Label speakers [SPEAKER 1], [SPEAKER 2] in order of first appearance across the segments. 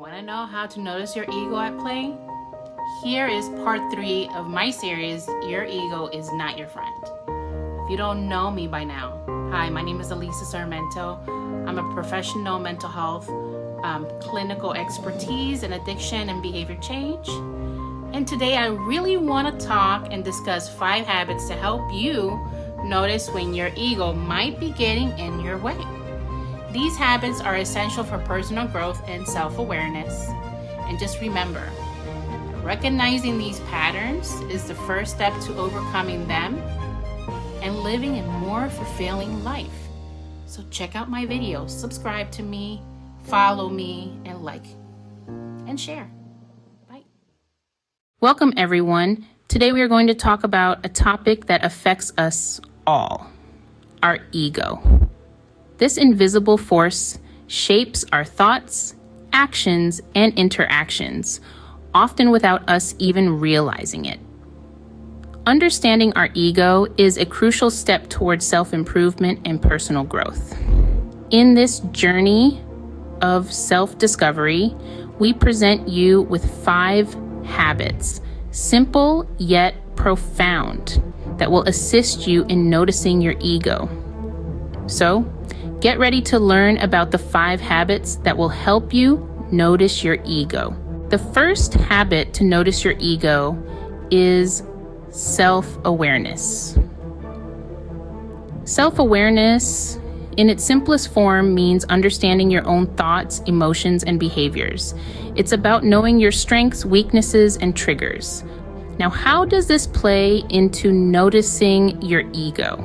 [SPEAKER 1] Want to know how to notice your ego at play? Here is part 3 of my series, Your Ego is Not Your Friend. If you don't know me by now, hi, my name is Elisa Sarmento. I'm a professional mental health, clinical expertise in addiction and behavior change. And today I really want to talk and discuss 5 habits to help you notice when your ego might be getting in your way. These habits are essential for personal growth and self-awareness. And just remember, recognizing these patterns is the first step to overcoming them and living a more fulfilling life. So check out my videos, subscribe to me, follow me, and like and share. Bye. Welcome everyone. Today we are going to talk about a topic that affects us all, our ego. This invisible force shapes our thoughts, actions, and interactions, often without us even realizing it. Understanding our ego is a crucial step towards self-improvement and personal growth. In this journey of self-discovery, we present you with 5 habits, simple yet profound, that will assist you in noticing your ego. So, get ready to learn about the 5 habits that will help you notice your ego. The first habit to notice your ego is self-awareness. Self-awareness, in its simplest form, means understanding your own thoughts, emotions, and behaviors. It's about knowing your strengths, weaknesses, and triggers. Now, how does this play into noticing your ego?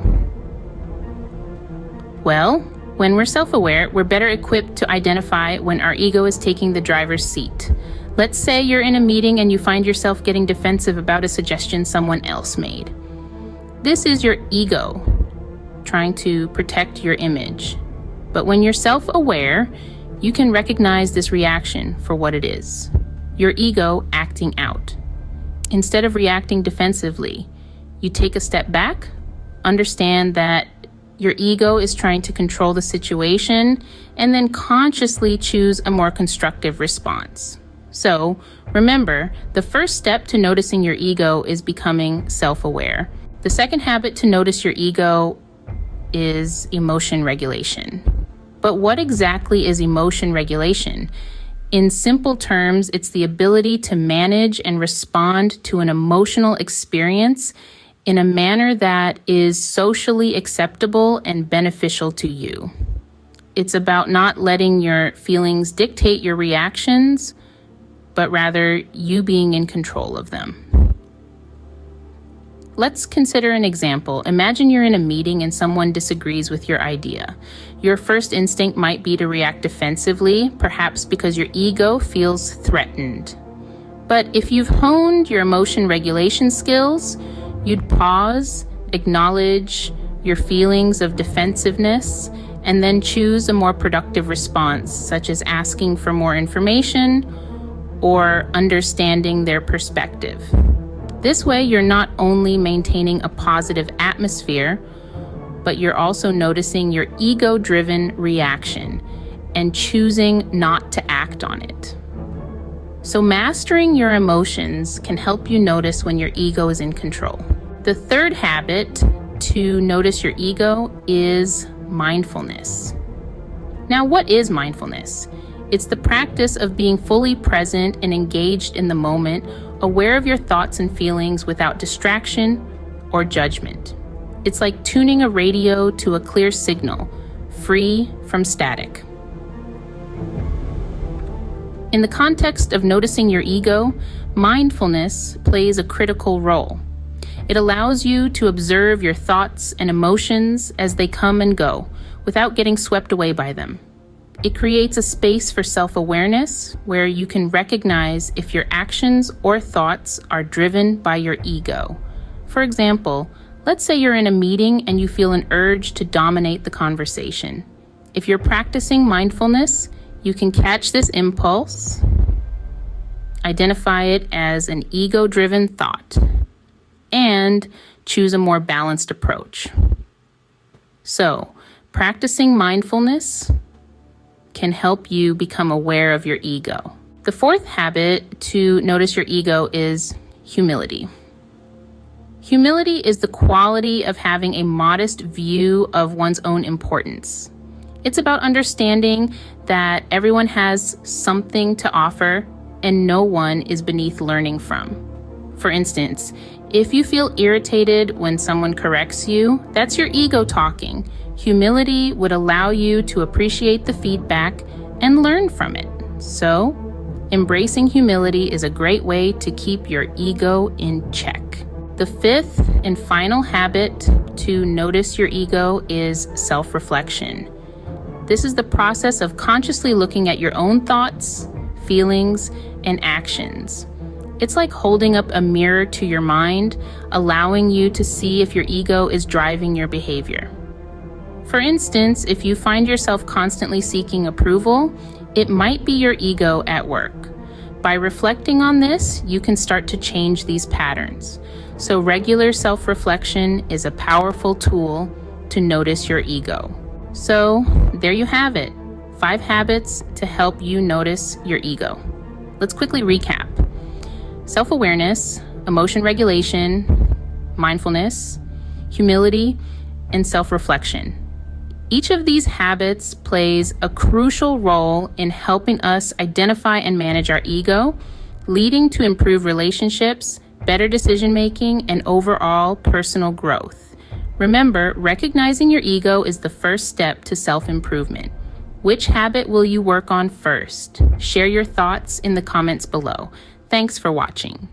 [SPEAKER 1] Well, when we're self-aware, we're better equipped to identify when our ego is taking the driver's seat. Let's say you're in a meeting and you find yourself getting defensive about a suggestion someone else made. This is your ego trying to protect your image. But when you're self-aware, you can recognize this reaction for what it is. Your ego acting out. Instead of reacting defensively, you take a step back, understand that your ego is trying to control the situation, and then consciously choose a more constructive response. So, remember, the first step to noticing your ego is becoming self-aware. The second habit to notice your ego is emotion regulation. But what exactly is emotion regulation? In simple terms, it's the ability to manage and respond to an emotional experience in a manner that is socially acceptable and beneficial to you. It's about not letting your feelings dictate your reactions, but rather you being in control of them. Let's consider an example. Imagine you're in a meeting and someone disagrees with your idea. Your first instinct might be to react defensively, perhaps because your ego feels threatened. But if you've honed your emotion regulation skills, you'd pause, acknowledge your feelings of defensiveness, and then choose a more productive response, such as asking for more information or understanding their perspective. This way, you're not only maintaining a positive atmosphere, but you're also noticing your ego-driven reaction and choosing not to act on it. So mastering your emotions can help you notice when your ego is in control. The third habit to notice your ego is mindfulness. Now, what is mindfulness? It's the practice of being fully present and engaged in the moment, aware of your thoughts and feelings without distraction or judgment. It's like tuning a radio to a clear signal, free from static. In the context of noticing your ego, mindfulness plays a critical role. It allows you to observe your thoughts and emotions as they come and go, without getting swept away by them. It creates a space for self-awareness where you can recognize if your actions or thoughts are driven by your ego. For example, let's say you're in a meeting and you feel an urge to dominate the conversation. If you're practicing mindfulness, you can catch this impulse, identify it as an ego-driven thought, and choose a more balanced approach. So, practicing mindfulness can help you become aware of your ego. The fourth habit to notice your ego is humility. Humility is the quality of having a modest view of one's own importance. It's about understanding that everyone has something to offer and no one is beneath learning from. For instance, if you feel irritated when someone corrects you, that's your ego talking. Humility would allow you to appreciate the feedback and learn from it. So, embracing humility is a great way to keep your ego in check. The fifth and final habit to notice your ego is self-reflection. This is the process of consciously looking at your own thoughts, feelings, and actions. It's like holding up a mirror to your mind, allowing you to see if your ego is driving your behavior. For instance, if you find yourself constantly seeking approval, it might be your ego at work. By reflecting on this, you can start to change these patterns. So regular self-reflection is a powerful tool to notice your ego. So there you have it, 5 habits to help you notice your ego. Let's quickly recap. Self-awareness, emotion regulation, mindfulness, humility, and self-reflection. Each of these habits plays a crucial role in helping us identify and manage our ego, leading to improved relationships, better decision-making, and overall personal growth. Remember, recognizing your ego is the first step to self-improvement. Which habit will you work on first? Share your thoughts in the comments below. Thanks for watching.